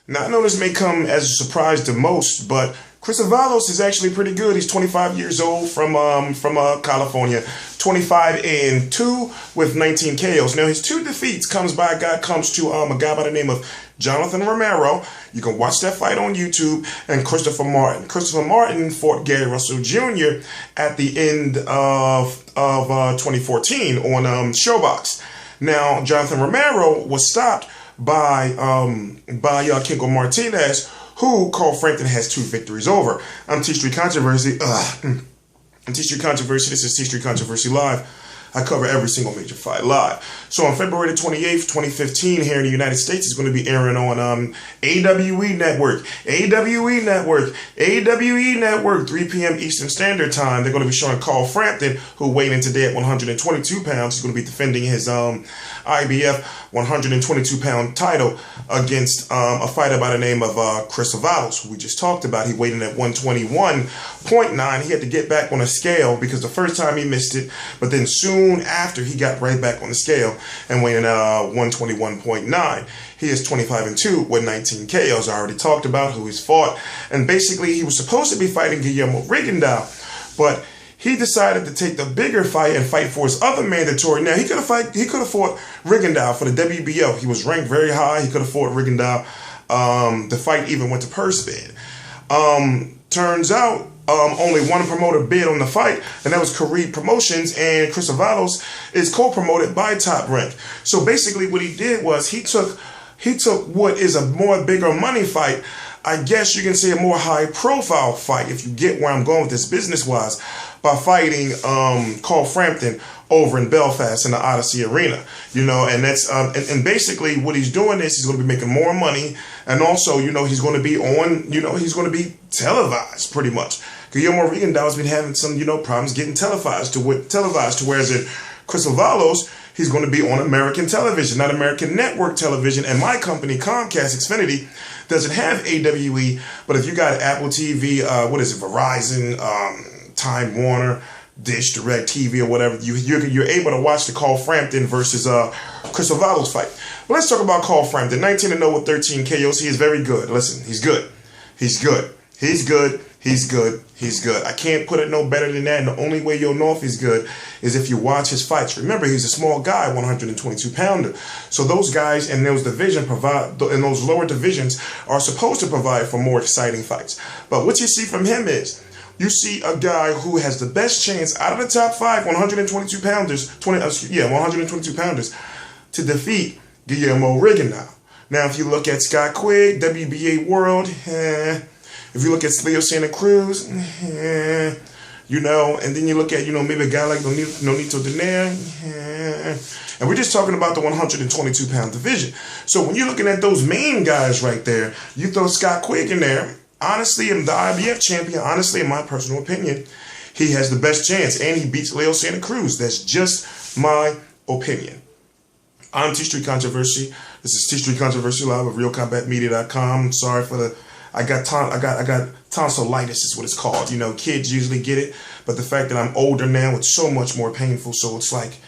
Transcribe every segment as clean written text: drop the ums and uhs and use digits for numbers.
Now, I know this may come as a surprise to most, but Chris Avalos is actually pretty good. He's 25 years old from California, 25-2 with 19 KOs. Now, his 2 defeats comes to a guy by the name of Jonathan Romero. You can watch that fight on YouTube. And Christopher Martin. Christopher Martin fought Gary Russell Jr. at the end of 2014 on Showbox. Now, Jonathan Romero was stopped by Kiko Martinez, who Carl Frampton has 2 victories over. I'm T-Street Controversy. T-Street Controversy. This is T-Street Controversy Live. I cover every single major fight live. So on February the 28th, 2015, here in the United States, it's going to be airing on AWE Network. AWE Network, 3 p.m. Eastern Standard Time. They're going to be showing Carl Frampton, who weighed in today at 122 pounds. He's going to be defending his IBF 122-pound title against a fighter by the name of Chris Avalos, who we just talked about. He weighed in at 121.9. He had to get back on a scale because the first time he missed it, but then soon after he got right back on the scale and weighed in at 121.9. He is 25-2 with 19 KOs. I already talked about who he's fought. And basically, he was supposed to be fighting Guillermo Rigondeaux, but he decided to take the bigger fight and fight for his other mandatory. Now, he could have fought Rigondeaux for the WBO. He was ranked very high. He could have fought Rigondeaux. The fight even went to purse bid. Turns out, only one promoter bid on the fight, and that was Quigg Promotions, and Chris Avalos is co-promoted by Top Rank. So basically what he did was he took what is a more bigger money fight, I guess you can say a more high profile fight, if you get where I'm going with this business-wise, by fighting Carl Frampton over in Belfast in the Odyssey Arena, and that's and basically what he's doing is he's going to be making more money, and also he's going to be on, he's going to be televised pretty much. Guillermo Rigondeaux has been having some problems getting televised to whereas in Chris Avalos, he's going to be on American television, not American network television. And my company, Comcast Xfinity, doesn't have AWE, but if you got Apple TV, Verizon, Time Warner, Dish, Direct TV, or whatever, you're able to watch the Carl Frampton versus Chris Avalos fight. But let's talk about Carl Frampton. 19-0 with 13 KOs. He is very good. Listen, he's good. He's good. He's good. He's good. He's good. I can't put it no better than that. And the only way you'll know if he's good is if you watch his fights. Remember, he's a small guy, 122-pounder. So those guys in those lower divisions are supposed to provide for more exciting fights. But what you see from him is you see a guy who has the best chance out of the top 5 122-pounders, 122-pounders to defeat Guillermo Rigondeaux. Now, if you look at Scott Quigg, WBA World, if you look at Leo Santa Cruz, and then you look at, maybe a guy like Nonito Donaire, and we're just talking about the 122-pound division. So when you're looking at those main guys right there, you throw Scott Quigg in there. Honestly, I'm the IBF champion. Honestly, in my personal opinion, he has the best chance, and he beats Leo Santa Cruz. That's just my opinion. I'm T-Street Controversy. This is T-Street Controversy Live of RealCombatMedia.com. Sorry for the... I got tonsillitis is what it's called. Kids usually get it, but the fact that I'm older now, it's so much more painful. So it's like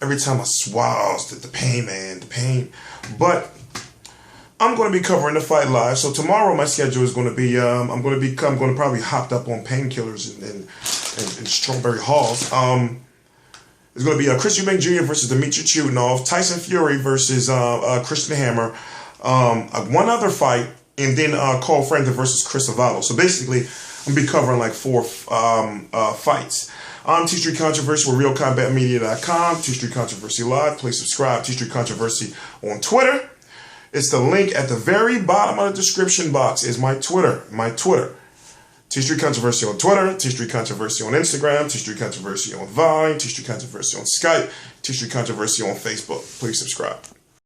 every time I swallow, the pain, man, the pain. But I'm going to be covering the fight live. So tomorrow my schedule is going to be I'm going to probably hopped up on painkillers and strawberry halls. It's going to be Chris Eubank Jr. versus Dmitry Chutinov, Tyson Fury versus Christian Hammer, one other fight. And then Carl Frampton versus Chris Avalos. So basically, I'm going to be covering like 4 fights. I'm T-Street Controversy with RealCombatMedia.com. T-Street Controversy Live. Please subscribe. T-Street Controversy on Twitter. It's the link at the very bottom of the description box is my Twitter. T-Street Controversy on Twitter. T-Street Controversy on Instagram. T-Street Controversy on Vine. T-Street Controversy on Skype. T-Street Controversy on Facebook. Please subscribe.